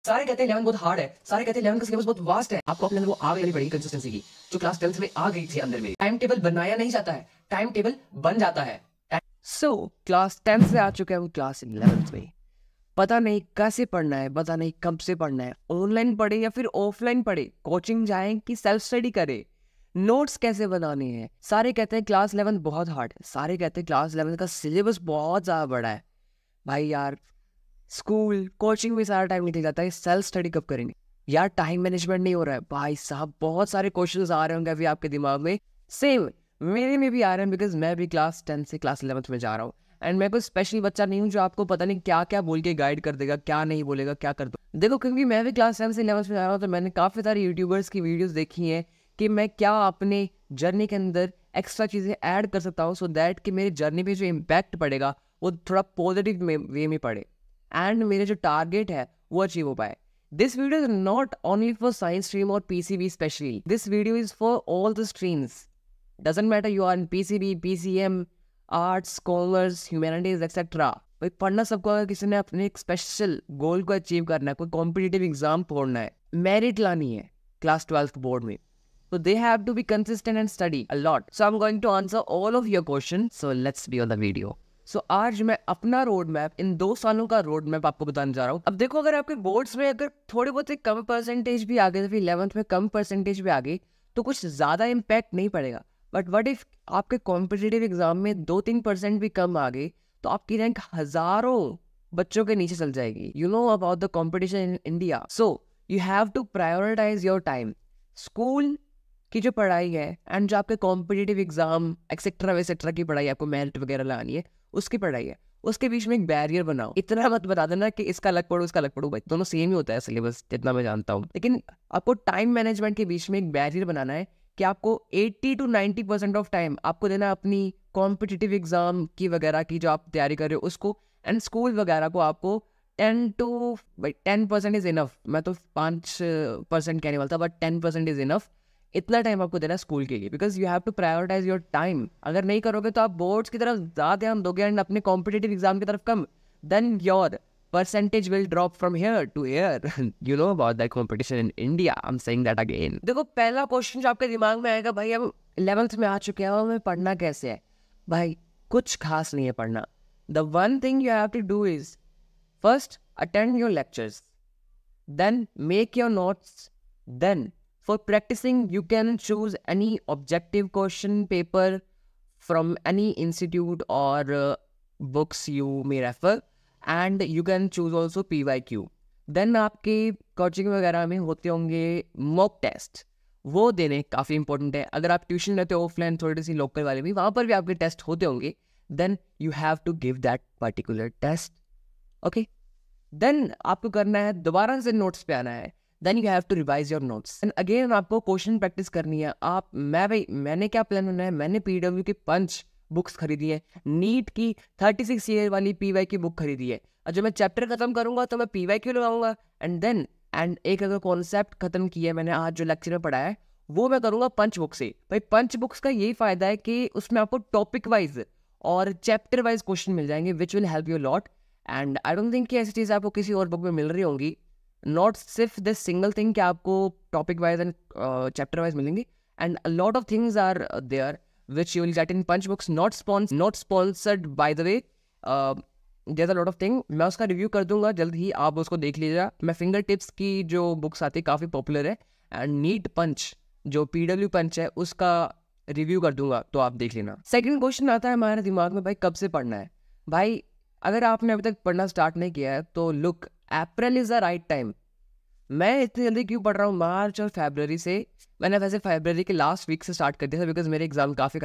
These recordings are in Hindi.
सारे कहते हैं 11 बहुत हार्ड है, सारे कहते हैं 11 का सिलेबस बहुत वास्ट है। आपको अपने अंदर वो आग लेनी पड़ेगी कंसिस्टेंसी की, जो क्लास 10th में आ गई थी अंदर में। टाइम टेबल बनाया नहीं जाता है, टाइम टेबल बन जाता है। सो क्लास 10 से आ चुके हैं वो क्लास 11th में। पता नहीं कैसे पढ़ना है, पता नहीं कब से पढ़ना है, ऑनलाइन पढ़े या फिर ऑफलाइन पढ़े, कोचिंग जाएं कि सेल्फ स्टडी करे, नोट्स कैसे बनाने हैं। सारे कहते हैं क्लास 11 बहुत हार्ड है, सारे कहते हैं क्लास 11 का सिलेबस बहुत ज़्यादा बड़ा है। भाई यार, स्कूल कोचिंग में सारा टाइम निकल जाता है, सेल्फ स्टडी कब करेंगे यार? टाइम मैनेजमेंट नहीं हो रहा है भाई साहब। बहुत सारे क्वेश्चंस आ रहे होंगे अभी आपके दिमाग में, सेम मेरे में भी आ रहे हैं, बिकॉज मैं भी क्लास 10 से क्लास 11th में जा रहा हूँ। एंड मैं कोई स्पेशल बच्चा नहीं हूँ जो आपको पता नहीं क्या क्या बोल के गाइड कर देगा, क्या नहीं बोलेगा, क्या कर दो। देखो, क्योंकि मैं भी क्लास 10 से 11th में जा रहा हूँ, तो मैंने काफ़ी सारे यूट्यूबर्स की वीडियोज़ देखी हैं कि मैं क्या अपने जर्नी के अंदर एक्स्ट्रा चीज़ें ऐड कर सकता हूँ, सो दैट कि मेरे जर्नी पे जो इम्पैक्ट पड़ेगा वो थोड़ा पॉजिटिव वे में पड़े एंड मेरे जो टारगेट है वो अचीव हो पाए। This video is not only for science stream or PCB specially. This video is for all the streams. Doesn't matter you are in PCB, PCM, arts, commerce, humanities, etc. भाई पढ़ना सबको, अगर किसी ने अपने एक स्पेशल गोल को अचीव करना है, कोई कॉम्पिटिटिव एग्जाम पढ़ना है, मेरिट लानी है क्लास 12th बोर्ड में, so they have to be consistent and study a lot. So I'm going to answer all of your questions. So let's be on the video. आज मैं अपना रोड मैप, इन 2 सालों का रोड मैप आपको बताने जा रहा हूँ। अब देखो, अगर आपके बोर्ड्स में अगर थोड़े बहुत कम परसेंटेज भी आ गए, फिर 11th में कम परसेंटेज भी आ गई, तो कुछ ज़्यादा इम्पैक्ट नहीं पड़ेगा। बट व्हाट इफ आपके कॉम्पिटिटिव एग्जाम में 2-3% भी कम आ गई, तो आपकी रैंक हज़ारों बच्चों के नीचे चल जाएगी। You know about the competition in India, so you have to prioritise your time. School की जो पढ़ाई है एंड जो आपके कॉम्पिटिटिव एग्जाम एक्सेट्रा की पढ़ाई, आपको मेरिट वगैरह लानी है, उसकी पढ़ाई है, उसके बीच में एक बैरियर बनाओ। इतना मत बता देना कि इसका अलग पढ़ो, इसका अलग पढ़ो, भाई दोनों सेम ही होता है सिलेबस, जितना मैं जानता हूँ। लेकिन आपको टाइम मैनेजमेंट के बीच में एक बैरियर बनाना है कि आपको 80 to 90% ऑफ टाइम आपको देना है अपनी कॉम्पिटिटिव एग्जाम की वगैरह की जो आप तैयारी कर रहे हो उसको, एंड स्कूल वगैरह को आपको 10% इज इनफ। मैं तो 5% कहने वाला था, बट 10% इज इनफ। इतना टाइम आपको देना स्कूल के लिए, because you have to prioritise your time. अगर नहीं करोगे तो आप बोर्ड्स की तरफ ज़्यादा ध्यान दोगे एंड अपने कॉम्पिटिटिव एग्जाम की तरफ come, then your percentage will drop from here to here. You know about that competition in India. I'm saying that again. देखो, पहला क्वेश्चन जो आपके दिमाग में आएगा, भाई हम 11th में आ चुके हैं, हमें पढ़ना कैसे है? भाई कुछ खास नहीं है पढ़ना। The one thing you have to do is first attend your lectures, then make your notes, then for practicing you can choose any objective question paper from any institute or books you may refer, and you can choose also PYQ. then आपके कोचिंग वगैरह में होते होंगे मॉक टेस्ट, वो देने काफ़ी इंपॉर्टेंट है। अगर आप ट्यूशन लेते हो ऑफलाइन, थोड़ी सी लोकल वाले भी, वहाँ पर भी आपके टेस्ट होते होंगे, then you have to give that particular test. Okay, then आपको करना है दोबारा से नोट्स पे आना है, then you have to revise your notes and again आपको क्वेश्चन प्रैक्टिस करनी है। मैंने क्या प्लान बनाया है, मैंने PW की पंच बुक्स खरीदी है, नीट की 36 ईयर वाली PY की बुक खरीदी है, और जब मैं चैप्टर खत्म करूंगा तो मैं PYQ लगाऊंगा, एंड एक अगर कॉन्सेप्ट खत्म किया है मैंने आज जो लेक्चर में पढ़ा है, वो मैं करूंगा पंच बुक से। भाई पंच बुक्स का यही फायदा है कि उसमें आपको टॉपिक वाइज और चैप्टर वाइज क्वेश्चन मिल जाएंगे, which will help you lot. And I don't think कि ऐसी चीज़ आपको किसी और बुक में मिल रही होंगी, नॉट सिर्फ दिस सिंगल थिंग कि आपको topic wise and chapter wise मिलेंगी, and a lot of things are there which you will get in punch books, not sponsored by the way. There's a lot of thing, मैं उसका रिव्यू कर दूंगा जल्द ही, आप उसको देख लीजिएगा। मैं फिंगर टिप्स की जो बुक्स आती है काफ़ी पॉपुलर है, एंड नीट पंच जो PW पंच है उसका रिव्यू कर दूंगा, तो आप देख लेना। सेकंड क्वेश्चन आता है हमारे दिमाग में, भाई कब से पढ़ना है? भाई अगर आपने अभी तक पढ़ना स्टार्ट नहीं किया है तो look, April is the right time. मैं इतनी जल्दी क्यों पढ़ रहा हूँ? मार्च और फरवरी से, मैंने वैसे फरवरी के लास्ट वीक से स्टार्ट कर दिया था, बिकॉज मेरे एग्जाम काफ़ी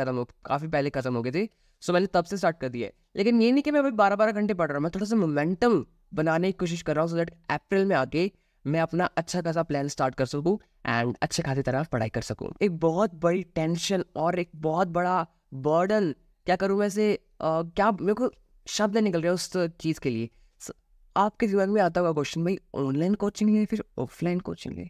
पहले खत्म हो गए थे, सो मैंने तब से स्टार्ट कर दिया है। लेकिन ये नहीं कि मैं अभी 12-12 घंटे पढ़ रहा हूँ, मैं थोड़ा सा मोमेंटम बनाने की कोशिश कर रहा हूँ, सो दैट अप्रैल में आके मैं अपना अच्छा खासा प्लान स्टार्ट कर सकूँ एंड अच्छे खासी तरह पढ़ाई कर सकूँ। एक बहुत बड़ी टेंशन और एक बहुत बड़ा बर्डन, क्या करूँ वैसे, क्या मेरे को शब्द निकल रहे हैं उस चीज़ के लिए। आपके दिमाग में आता होगा क्वेश्चन, भाई ऑनलाइन कोचिंग है फिर ऑफलाइन कोचिंग है?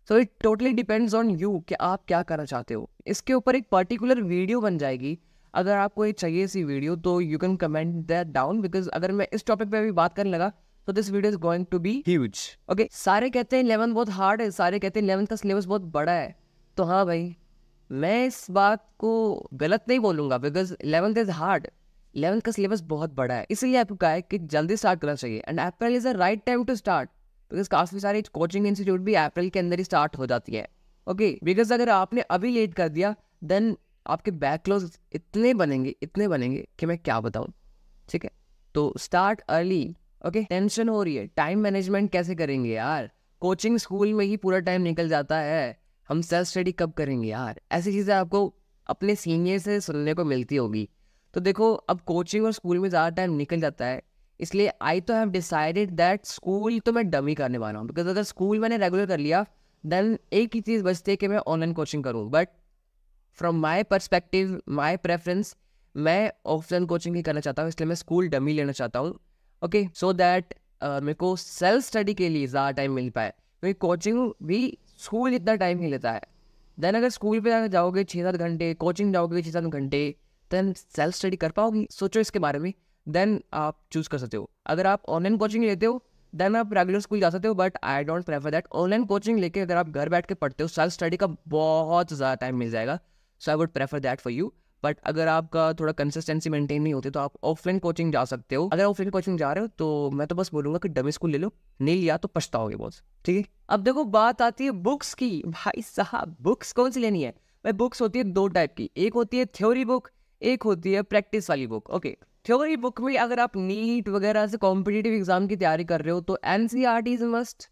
So it totally depends on you कि आप क्या करना चाहते हो। इसके ऊपर एक पर्टिकुलर वीडियो बन जाएगी, अगर आपको ये चाहिए सी वीडियो तो you can comment that down, because अगर मैं इस टॉपिक पे भी बात करने लगा so this video is going to be huge. Okay, सारे कहते हैं 11th बहुत हार्ड है, सारे कहते हैं 11th का सिलेबस बहुत बड़ा है. तो हाँ भाई, मैं इस बात को गलत नहीं बोलूँगा, because 11th is hard. 11th का सिलेबस बहुत बड़ा है, इसलिए आपको कहा है कि जल्दी स्टार्ट करना चाहिए. And April is the right time to start, because काफ़ी सारी कोचिंग इंस्टीट्यूट भी अप्रैल के अंदर ही स्टार्ट हो जाती है. ओके, बिकॉज अगर आपने अभी लेट कर दिया देन आपके बैकलॉग्स इतने बनेंगे कि मैं क्या बताऊँ. ठीक है, तो स्टार्ट अर्ली. ओके, टेंशन हो रही है, टाइम मैनेजमेंट कैसे करेंगे यार, कोचिंग स्कूल में ही पूरा टाइम निकल जाता है, हम सेल्फ स्टडी कब करेंगे यार. ऐसी चीज़ें आपको अपने सीनियर से सुनने को मिलती होगी. तो देखो, अब कोचिंग और स्कूल में ज़्यादा टाइम निकल जाता है, इसलिए आई तो हैव डिसाइडेड दैट स्कूल तो मैं डमी करने वाला हूँ. बिकॉज अगर स्कूल मैंने रेगुलर कर लिया देन एक ही चीज़ बचती है कि मैं ऑनलाइन कोचिंग करूँ. But from my perspective, my preference, मैं ऑफलाइन कोचिंग ही करना चाहता हूँ, इसलिए मैं स्कूल डमी लेना चाहता हूँ. ओके, सो दैट मेरे को सेल्फ स्टडी के लिए ज़्यादा टाइम मिल पाए, क्योंकि कोचिंग भी स्कूल इतना टाइम नहीं लेता है. देन अगर स्कूल पे जाओगे 6-7 घंटे, कोचिंग जाओगे 6-7 घंटे, देन सेल्फ स्टडी कर पाओगी. सोचो इसके बारे में, देन आप चूज़ कर सकते हो. अगर आप ऑनलाइन कोचिंग लेते हो देन आप रेगुलर स्कूल जा सकते हो, but I don't prefer that. Online coaching लेके अगर आप घर बैठ के पढ़ते हो, सेल्फ स्टडी का बहुत ज़्यादा टाइम मिल जाएगा. So I would prefer that for you. But अगर आपका थोड़ा कंसिस्टेंसी मेंटेन नहीं होती तो आप ऑफलाइन कोचिंग जा सकते हो. अगर ऑफलाइन कोचिंग जा रहे हो तो मैं तो बस बोलूँगा कि डमी स्कूल ले लो, नहीं लिया तो पछताओगे बहुत. ठीक है, अब देखो बात आती है बुक्स की. भाई साहब, बुक्स कौन सी लेनी है भाई? बुक्स होती है 2 टाइप की, एक होती है थ्योरी बुक, एक होती है प्रैक्टिस वाली बुक. ओके, थ्योरी बुक में अगर आप नीट वगैरह से कॉम्पिटिटिव एग्जाम की तैयारी कर रहे हो तो NCERT is must,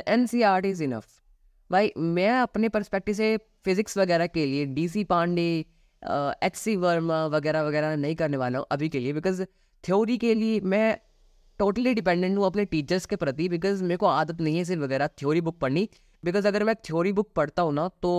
NCERT is enough. भाई मैं अपने पर्सपेक्टिव से फिजिक्स वगैरह के लिए डीसी पांडे, एच.सी. वर्मा वगैरह वगैरह नहीं करने वाला हूँ अभी के लिए. बिकॉज थ्योरी के लिए मैं टोटली डिपेंडेंट हूँ अपने टीचर्स के प्रति, बिकॉज मेरे को आदत नहीं है सिर्फ वगैरह थ्योरी बुक पढ़नी. बिकॉज अगर मैं थ्योरी बुक पढ़ता हूँ ना तो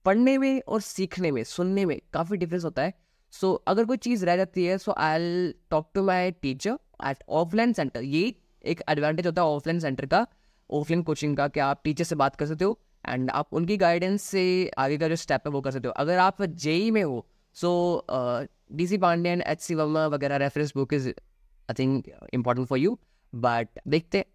पढ़ने में और सीखने में, सुनने में काफ़ी डिफरेंस होता है. सो अगर कोई चीज़ रह जाती है so I will talk to my teacher at offline centre. ये एक एडवांटेज होता है ऑफलाइन सेंटर का, ऑफलाइन कोचिंग का, कि आप टीचर से बात कर सकते हो एंड आप उनकी गाइडेंस से आगे का जो स्टेप है वो कर सकते हो. अगर आप जेई में हो सो डीसी पांडे एंड एच.सी. वर्मा वगैरह reference book is I think important for you. But देखते,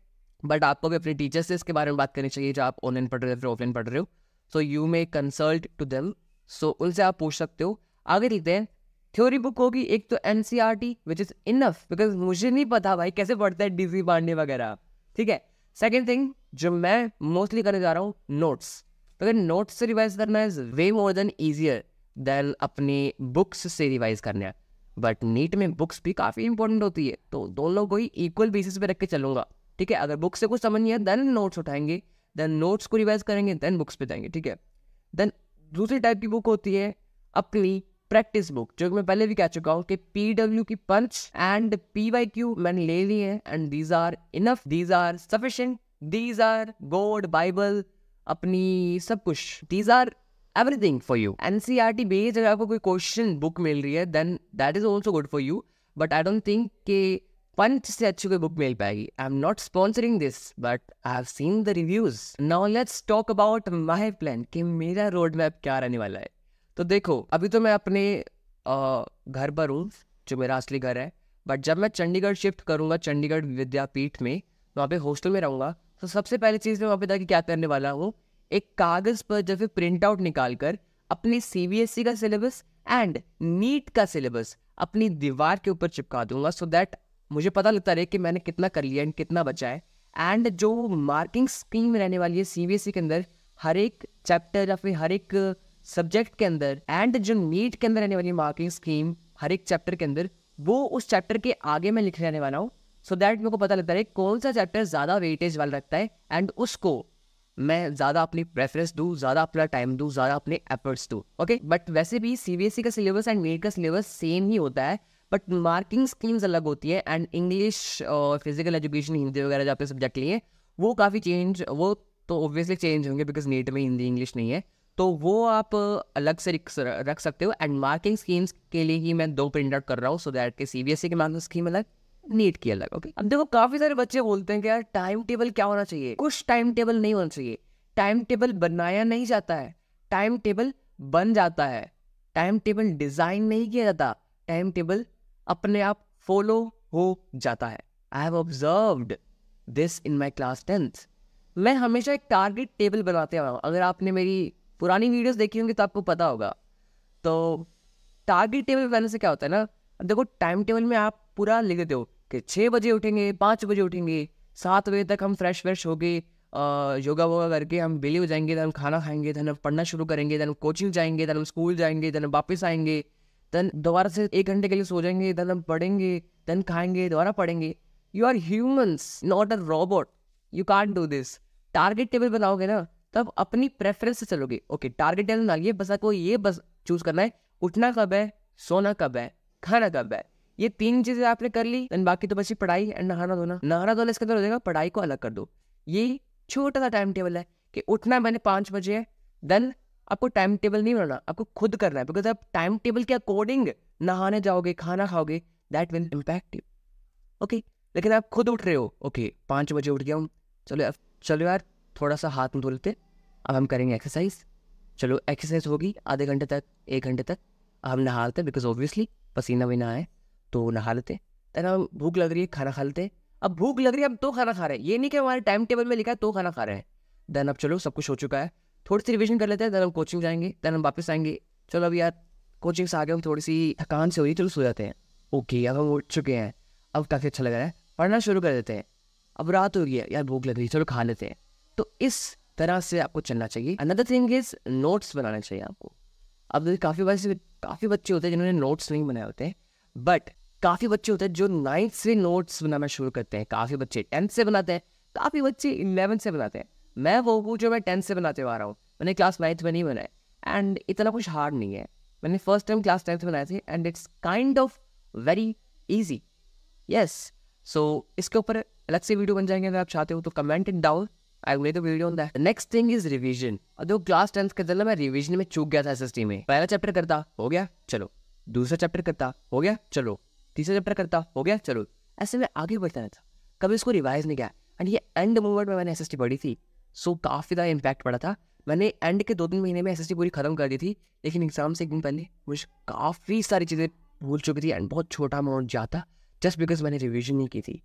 बट आपको भी अपने टीचर से इसके बारे में बात करनी चाहिए जो आप ऑनलाइन पढ़ रहे हो या फिर ऑफलाइन पढ़ रहे हो. So you may consult to them, so उनसे आप पूछ सकते हो. आगे देखते हैं. थ्योरी बुक होगी एक तो NCERT which is enough, because मुझे नहीं पता भाई कैसे पढ़ता है डीसी पांडे वगैरह. ठीक है, सेकेंड थिंग जो मैं मोस्टली करने जा रहा हूँ, नोट्स. अगर नोट्स से रिवाइज करना है वे मोर देन ईजियर देन अपनी बुक्स से रिवाइज करना है. बट नीट में बुक्स भी काफ़ी इंपॉर्टेंट होती है, तो दोनों को ही इक्वल बेसिस पे रख के चलूँगा. ठीक है, अगर बुक से कुछ समझ नहीं है देन नोट्स उठाएंगे, देन नोट्स को रिवाइज करेंगे, देन बुक्स पे जाएंगे. ठीक है, देन दूसरी टाइप की बुक होती है अपनी प्रैक्टिस बुक, जो मैं पहले भी कह चुका हूँ कि पीडब्ल्यू की पंच एंड पीवाईक्यू मैंने ले लिए हैं and these are enough, these are sufficient, these are God, Bible, अपनी सब कुछ, these are everything for you. NCERT based अगर आपको कोई क्वेश्चन बुक मिल रही है then that is also good for you. But I don't think कि पंच से अच्छी कोई बुक मिल पाएगी. I am not sponsoring this but I have seen the reviews. Now let's talk about my plan कि मेरा रोड मैप क्या रहने वाला है. तो देखो, अभी तो मैं अपने घर पर हूँ जो मेरा असली घर है, बट जब मैं चंडीगढ़ शिफ्ट करूँगा, चंडीगढ़ विद्यापीठ में, वहाँ पे हॉस्टल में रहूँगा, तो सबसे पहली चीज़ मैं वहाँ पे जाके क्या करने वाला हूँ, एक कागज़ पर जब फिर प्रिंट आउट निकाल कर अपने सीबीएसई का सिलेबस एंड नीट का सिलेबस अपनी दीवार के ऊपर चिपका दूंगा, सो दैट मुझे पता लगता रहे कि मैंने कितना कर लिया एंड कितना बचा है. एंड जो मार्किंग स्कीम रहने वाली है सीबीएसई के अंदर, हर एक चैप्टर या फिर हर एक सब्जेक्ट के अंदर, एंड जो नीट के अंदर रहने वाली मार्किंग स्कीम हर एक चैप्टर के अंदर, वो उस चैप्टर के आगे मैं लिख रहने वाला हूँ, सो दैट मेरे को पता लगता है कौन सा चैप्टर ज़्यादा वेटेज वाला रखता है एंड उसको मैं ज़्यादा अपनी प्रेफरेंस दूँ, ज़्यादा अपना टाइम दूँ, ज़्यादा अपने एफर्ट्स दूँ. ओके, बट वैसे भी सीबीएसई का सिलेबस एंड नीट का सिलेबस सेम ही होता है, बट मार्किंग स्कीम्स अलग होती है. एंड इंग्लिश और फिजिकल एजुकेशन, हिंदी वगैरह जो आपके सब्जेक्ट लिए वो काफ़ी चेंज, वो तो ऑब्वियसली चेंज होंगे बिकॉज नीट में हिंदी इंग्लिश नहीं है, तो वो आप अलग से रख सकते हो. एंड मार्किंग स्कीम्स के लिए ही मैं 2 प्रिंट आउट कर रहा हूँ, सो दैट के सीबीएसई की मार्किंग स्कीम अलग, नीट की अलग. ओके, अब देखो काफ़ी सारे बच्चे बोलते हैं कि यार टाइम टेबल क्या होना चाहिए. कुछ टाइम टेबल नहीं होना चाहिए. टाइम टेबल बनाया नहीं जाता है, टाइम टेबल बन जाता है. टाइम टेबल डिज़ाइन नहीं किया जाता, टाइम टेबल अपने आप फॉलो हो जाता है. I have observed this in my class 10th। मैं हमेशा एक टारगेट टेबल बनाते आया हूँ। अगर आपने मेरी पुरानी वीडियोस देखी होंगी तो आपको पता होगा। तो टारगेट टेबल बनाने से क्या होता है ना, देखो टाइम टेबल में आप पूरा लिख देते हो कि 6 बजे उठेंगे, 5 बजे उठेंगे, 7 बजे तक हम फ्रेश हो गए, योगा वोगा करके हम बेली हो जाएंगे, देन हम खाना खाएंगे, देन हम पढ़ना शुरू करेंगे, देन हम कोचिंग जाएंगे, देन हम स्कूल जाएंगे, देन हम वापस आएंगे, देन दोबारा से 1 घंटे के लिए सो जाएंगे, देन हम पढ़ेंगे, देन खाएंगे, दोबारा पढ़ेंगे। You are humans, not a robot. You can't do this. Target table बनाओगे ना तब अपनी प्रेफरेंस से चलोगे। ओके, टारगेट टेबल बनाइए, बस आपको ये बस चूज करना है उठना कब है, सोना कब है, खाना कब है। ये 3 चीजें आपने कर ली, देन बाकी तो बची पढ़ाई एंड नहाना धोना। नहाना धोना इसके अंदर हो जाएगा, पढ़ाई को अलग कर दो। ये छोटा सा टाइम टेबल है कि उठना मैंने 5 बजे है, देन आपको टाइम टेबल नहीं बनाना, आपको खुद करना है। बिकॉज आप टाइम टेबल के अकॉर्डिंग नहाने जाओगे, खाना खाओगे, that will impact you. Okay, लेकिन आप खुद उठ रहे हो, ओके 5 बजे उठ गया हूँ, चलो यार थोड़ा सा हाथ में धो लेते, अब हम करेंगे एक्सरसाइज। चलो एक्सरसाइज होगी आधे घंटे तक, 1 घंटे तक, हम नहा लेते, बिकॉज ऑब्वियसली पसीना भी ना आए तो नहा लेते। देन हम भूख लग रही है, खाना खा लेते। अब भूख लग रही है, हम तो खाना खा रहे हैं, ये नहीं कि हमारे टाइम टेबल में लिखा है तो खाना खा रहे हैं। देन अब चलो सब कुछ हो चुका है, थोड़ी सी रिविजन कर लेते हैं, देन हम कोचिंग जाएंगे, देन हम वापस आएंगे। चलो अब यार कोचिंग से आ गए हम, थोड़ी सी थकान से हो रही, चलो सो जाते हैं। ओके, अब हम उठ चुके हैं, अब काफ़ी अच्छा लग रहा है, पढ़ना शुरू कर देते हैं। अब रात हो गई है, यार भूख लग रही है, चलो खा लेते हैं। तो इस तरह से आपको चलना चाहिए। अनदर थिंग इज नोट्स बनाने चाहिए आपको। अब काफ़ी बच्चे होते हैं जिन्होंने नोट्स नहीं बनाए होते हैं, बट काफ़ी बच्चे होते हैं जो 9th से नोट्स बनाना शुरू करते हैं, काफ़ी बच्चे 10th से बनाते हैं, काफ़ी बच्चे 11th से बनाते हैं। मैं वो हूँ जो मैं 10th से बनाते हुआ आ रहा हूँ, मैंने क्लास 9th में नहीं बनाए, एंड इतना कुछ हार्ड नहीं है। मैंने फर्स्ट टाइम क्लास 10th में बनाए थे, and it's kind of very easy. Yes, so इसके ऊपर अलग से वीडियो बन जाएंगे, अगर आप चाहते हो तो comment it down, I made the video on that. Next thing is revision. और देखो क्लास 10th के अंदर मैं रिवीजन में चूक गया था एसएसटी में। पहला चैप्टर करता, हो गया चलो, दूसरा चैप्टर करता, हो गया चलो, तीसरा चैप्टर करता, हो गया चलो, ऐसे में आगे बढ़ता रहता, कभी इसको रिवाइज नहीं किया। एंड ये एंड मोमेंट में मैंने एसएसटी पढ़ी थी, सो काफ़ी ज़्यादा इम्पैक्ट पड़ा था। मैंने एंड के 2-3 महीने में एसएसटी पूरी खत्म कर दी थी, लेकिन एग्जाम से 1 दिन पहले मुझे काफ़ी सारी चीज़ें भूल चुकी थी, एंड बहुत छोटा अमाउंट जाता, जस्ट बिकॉज मैंने रिविजन नहीं की थी।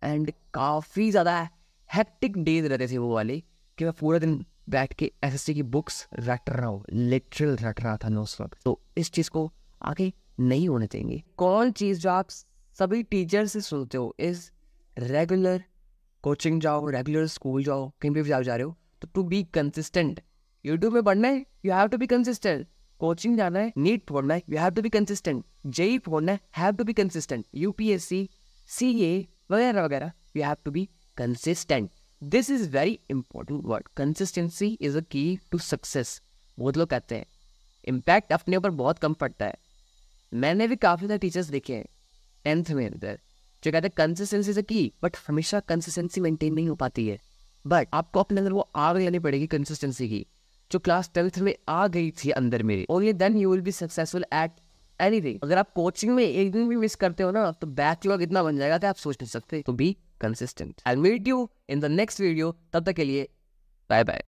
एंड काफ़ी ज़्यादा हेक्टिक डेज रहते थे वो वाले, कि मैं पूरा दिन बैठ के एसएसटी की बुक्स रट रहा हूँ, लिटरल रट रहा था उस वक्त। तो इस चीज़ को आगे नहीं होने देंगे। कौन चीज़ जो आप सभी टीचर से सुनते हो इज रेगुलर कोचिंग जाओ, रेगुलर स्कूल जाओ, कहीं भी जा रहे हो तो टू बी कंसिस्टेंट। यूट्यूब में पढ़ना है, you have to be consistent. Coaching जाना है, नीट पढ़ना है, you have to be consistent. JEE पढ़ना है, have to be consistent. UPSC, CA वगैरह वगैरह, you have to be consistent. This is very important word. Consistency is a key to success. बहुत लोग कहते हैं, इम्पैक्ट अपने ऊपर बहुत कम पड़ता है। मैंने भी काफ़ी सारे टीचर्स देखे हैं 10th में अंदर जो कहते हैं कंसिस्टेंसी इज अ की, बट हमेशा कंसिस्टेंसी मेंटेन नहीं हो पाती है। बट आपको अपने अंदर वो आग लेनी पड़ेगी कंसिस्टेंसी की, जो क्लास 10th में आ गई थी अंदर मेरे। Only then you will be successful at anything. अगर आप कोचिंग में एक दिन भी मिस करते हो ना तो बैकलॉग इतना बन जाएगा कि आप सोच नहीं सकते। तो be consistent. I will meet you in the next video. तब तक के लिए बाय बाय।